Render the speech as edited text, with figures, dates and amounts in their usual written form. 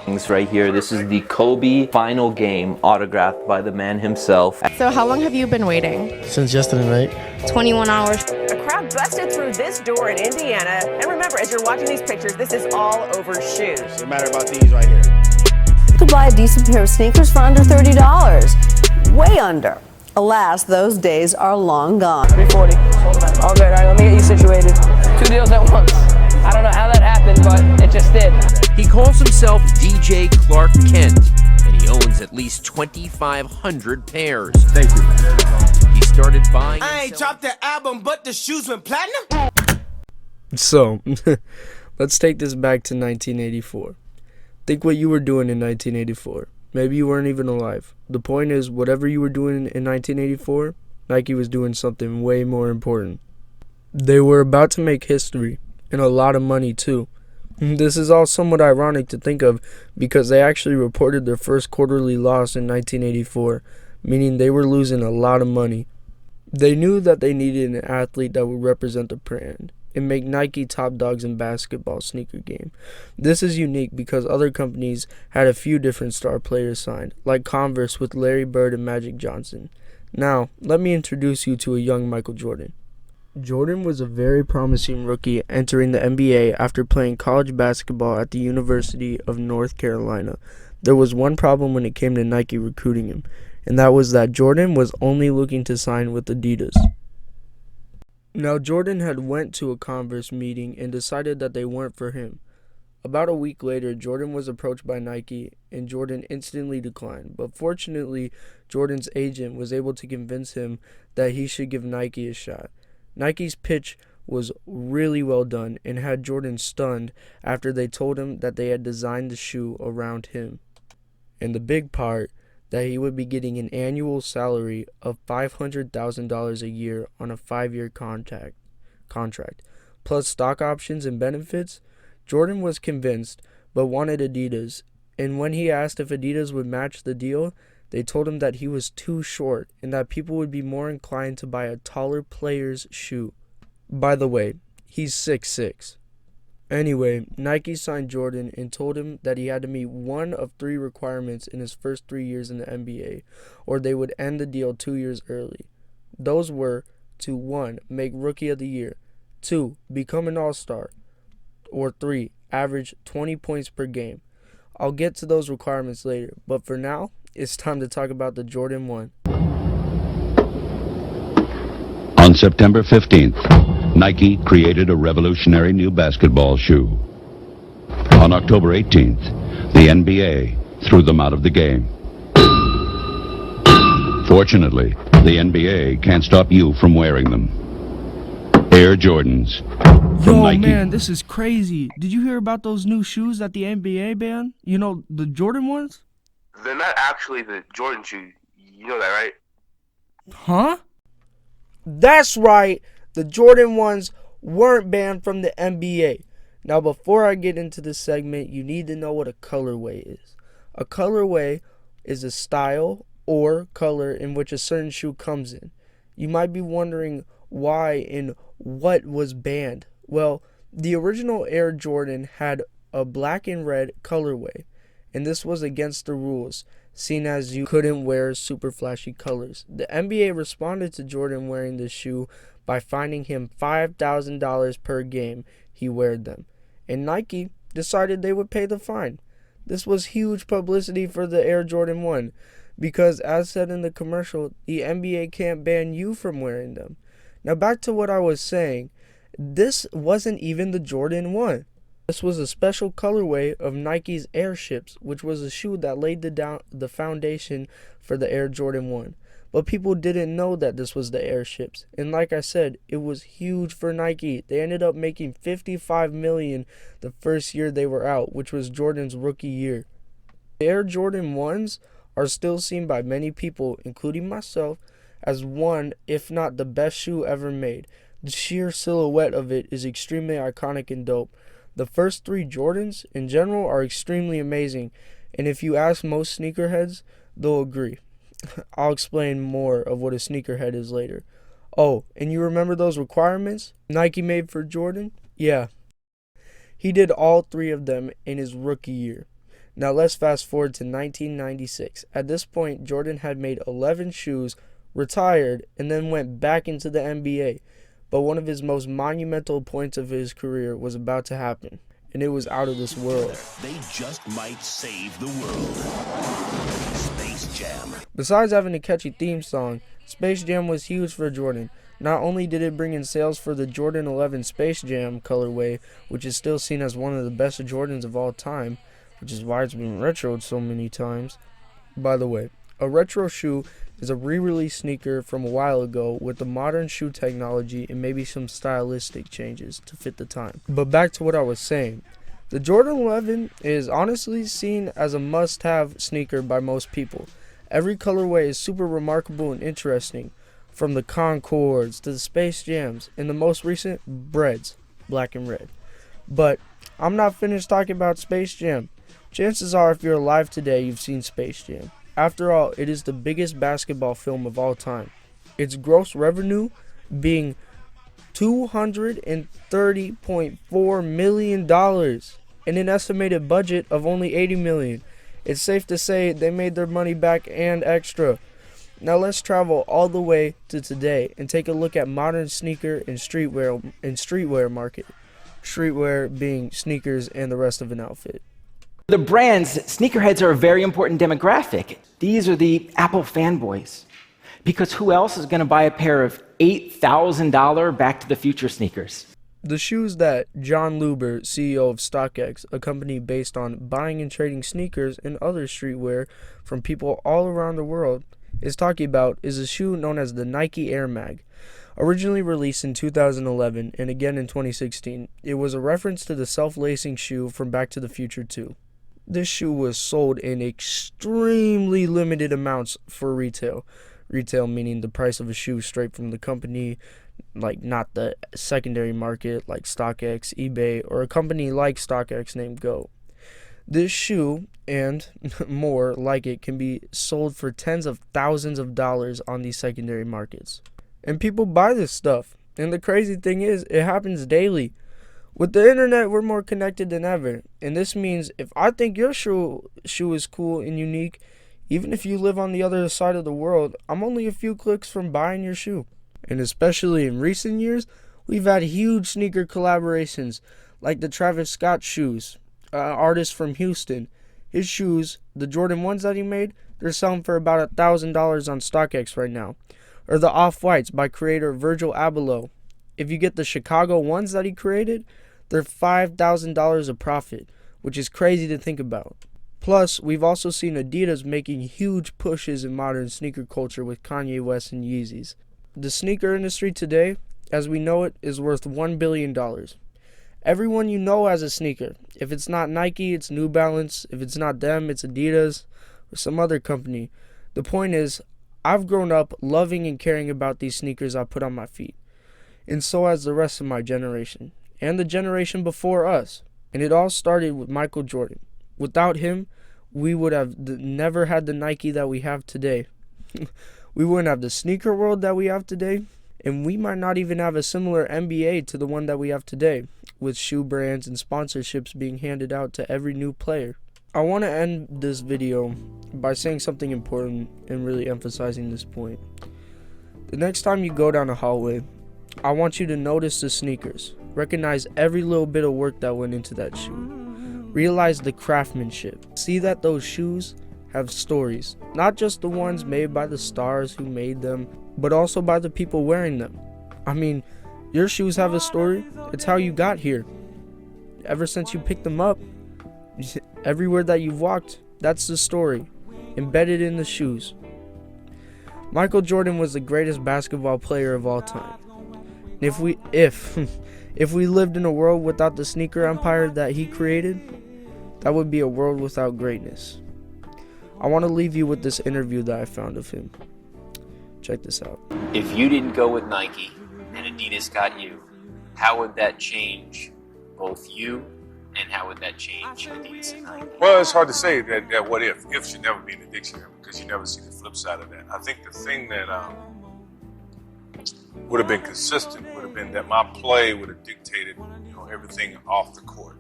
Right here, this is the Kobe final game autographed by the man himself. So how long have you been waiting? Since yesterday night. 21 hours. A crowd busted through this door in Indiana. And remember, as you're watching these pictures, this is all over shoes. No matter about these right here. You could buy a decent pair of sneakers for under $30. Way under. Alas, those days are long gone. 340. All good. All right, let me get you situated. 2 deals at once. I don't know how that happened, but it just did. He calls himself DJ Clark Kent, and he owns at least 2,500 pairs. Thank you. He started buying. I ain't dropped the album, but the shoes went platinum. So, let's take this back to 1984. Think what you were doing in 1984. Maybe you weren't even alive. The point is, whatever you were doing in 1984, Nike was doing something way more important. They were about to make history, and a lot of money too. This is all somewhat ironic to think of because they actually reported their first quarterly loss in 1984, meaning they were losing a lot of money. They knew that they needed an athlete that would represent the brand and make Nike top dogs in basketball sneaker game. This is unique because other companies had a few different star players signed, like Converse with Larry Bird and Magic Johnson. Now, let me introduce you to a young Michael Jordan. Jordan was a very promising rookie entering the NBA after playing college basketball at the University of North Carolina. There was one problem when it came to Nike recruiting him, and that was that Jordan was only looking to sign with Adidas. Now, Jordan had went to a Converse meeting and decided that they weren't for him. About a week later, Jordan was approached by Nike, and Jordan instantly declined. But fortunately, Jordan's agent was able to convince him that he should give Nike a shot. Nike's pitch was really well done and had Jordan stunned after they told him that they had designed the shoe around him. And the big part, that he would be getting an annual salary of $500,000 a year on a 5-year contract, plus stock options and benefits. Jordan was convinced, but wanted Adidas, and when he asked if Adidas would match the deal, they told him that he was too short and that people would be more inclined to buy a taller player's shoe. By the way, he's 6'6". Anyway, Nike signed Jordan and told him that he had to meet one of 3 requirements in his first 3 years in the NBA, or they would end the deal 2 years early. Those were to 1. Make Rookie of the Year, 2. Become an All-Star, or 3. Average 20 points per game. I'll get to those requirements later, but for now, it's time to talk about the Jordan 1. On September 15th, Nike created a revolutionary new basketball shoe. On October 18th, the NBA threw them out of the game. Fortunately, the NBA can't stop you from wearing them. Air Jordans from Nike. Man, this is crazy. Did you hear about those new shoes that the NBA banned? You know, the Jordan ones? They're not actually the Jordan shoe. You know that, right? Huh? That's right. The Jordan ones weren't banned from the NBA. Now, before I get into this segment, you need to know what a colorway is. A colorway is a style or color in which a certain shoe comes in. You might be wondering why and what was banned. Well, the original Air Jordan had a black and red colorway, and this was against the rules, seeing as you couldn't wear super flashy colors. The NBA responded to Jordan wearing this shoe by fining him $5,000 per game he wore them, and Nike decided they would pay the fine. This was huge publicity for the Air Jordan 1, because as said in the commercial, the NBA can't ban you from wearing them. Now back to what I was saying, this wasn't even the Jordan 1. This was a special colorway of Nike's Airships, which was a shoe that laid the foundation for the Air Jordan 1. But people didn't know that this was the Airships. And like I said, it was huge for Nike. They ended up making $55 million the first year they were out, which was Jordan's rookie year. The Air Jordan 1s are still seen by many people, including myself, as one, if not the best shoe ever made. The sheer silhouette of it is extremely iconic and dope. The first 3 Jordans, in general, are extremely amazing, and if you ask most sneakerheads, they'll agree. I'll explain more of what a sneakerhead is later. Oh, and you remember those requirements Nike made for Jordan? Yeah. He did all 3 of them in his rookie year. Now let's fast forward to 1996. At this point, Jordan had made 11 shoes, retired, and then went back into the NBA. But one of his most monumental points of his career was about to happen, and it was out of this world. They just might save the world. Space Jam. Besides having a catchy theme song, Space Jam was huge for Jordan. Not only did it bring in sales for the Jordan 11 Space Jam colorway, which is still seen as one of the best Jordans of all time, which is why it's been retroed so many times. By the way, a retro shoe is a re-release sneaker from a while ago with the modern shoe technology and maybe some stylistic changes to fit the time. But back to what I was saying. The Jordan 11 is honestly seen as a must-have sneaker by most people. Every colorway is super remarkable and interesting, from the Concords to the Space Jams, and the most recent, Breads, black and red. But I'm not finished talking about Space Jam. Chances are if you're alive today, you've seen Space Jam. After all, it is the biggest basketball film of all time. Its gross revenue being $230.4 million and an estimated budget of only $80 million. It's safe to say they made their money back and extra. Now let's travel all the way to today and take a look at modern sneaker and streetwear market. Streetwear being sneakers and the rest of an outfit. The brands, sneakerheads are a very important demographic. These are the Apple fanboys. Because who else is going to buy a pair of $8,000 Back to the Future sneakers? The shoes that John Luber, CEO of StockX, a company based on buying and trading sneakers and other streetwear from people all around the world, is talking about is a shoe known as the Nike Air Mag. Originally released in 2011 and again in 2016, it was a reference to the self-lacing shoe from Back to the Future 2. This shoe was sold in extremely limited amounts for retail. Retail meaning the price of a shoe straight from the company, like not the secondary market like StockX, eBay, or a company like StockX named Go. This shoe and more like it can be sold for tens of thousands of dollars on these secondary markets. And people buy this stuff. And the crazy thing is, it happens daily. With the internet, we're more connected than ever. And this means if I think your shoe is cool and unique, even if you live on the other side of the world, I'm only a few clicks from buying your shoe. And especially in recent years, we've had huge sneaker collaborations, like the Travis Scott shoes, artist from Houston. His shoes, the Jordan 1s that he made, they're selling for about $1,000 on StockX right now. Or the Off-Whites by creator Virgil Abloh. If you get the Chicago 1s that he created, they're $5,000 a profit, which is crazy to think about. Plus, we've also seen Adidas making huge pushes in modern sneaker culture with Kanye West and Yeezys. The sneaker industry today, as we know it, is worth $1 billion. Everyone you know has a sneaker. If it's not Nike, it's New Balance. If it's not them, it's Adidas or some other company. The point is, I've grown up loving and caring about these sneakers I put on my feet. And so has the rest of my generation. And the generation before us. And it all started with Michael Jordan. Without him, we would have never had the Nike that we have today. We wouldn't have the sneaker world that we have today. And we might not even have a similar NBA to the one that we have today, with shoe brands and sponsorships being handed out to every new player. I want to end this video by saying something important and really emphasizing this point. The next time you go down a hallway, I want you to notice the sneakers. Recognize every little bit of work that went into that shoe. Realize the craftsmanship. See that those shoes have stories. Not just the ones made by the stars who made them, but also by the people wearing them. I mean, your shoes have a story. It's how you got here. Ever since you picked them up, everywhere that you've walked, that's the story. Embedded in the shoes. Michael Jordan was the greatest basketball player of all time. If we lived in a world without the sneaker empire that he created, that would be a world without greatness. I want to leave you with this interview that I found of him. Check this out. If you didn't go with Nike and Adidas got you, how would that change both you and how would that change Adidas and Nike? Well, it's hard to say that what if. If should never be in the dictionary because you never see the flip side of that. I think the thing that would have been consistent would have been that my play would have dictated, everything off the court.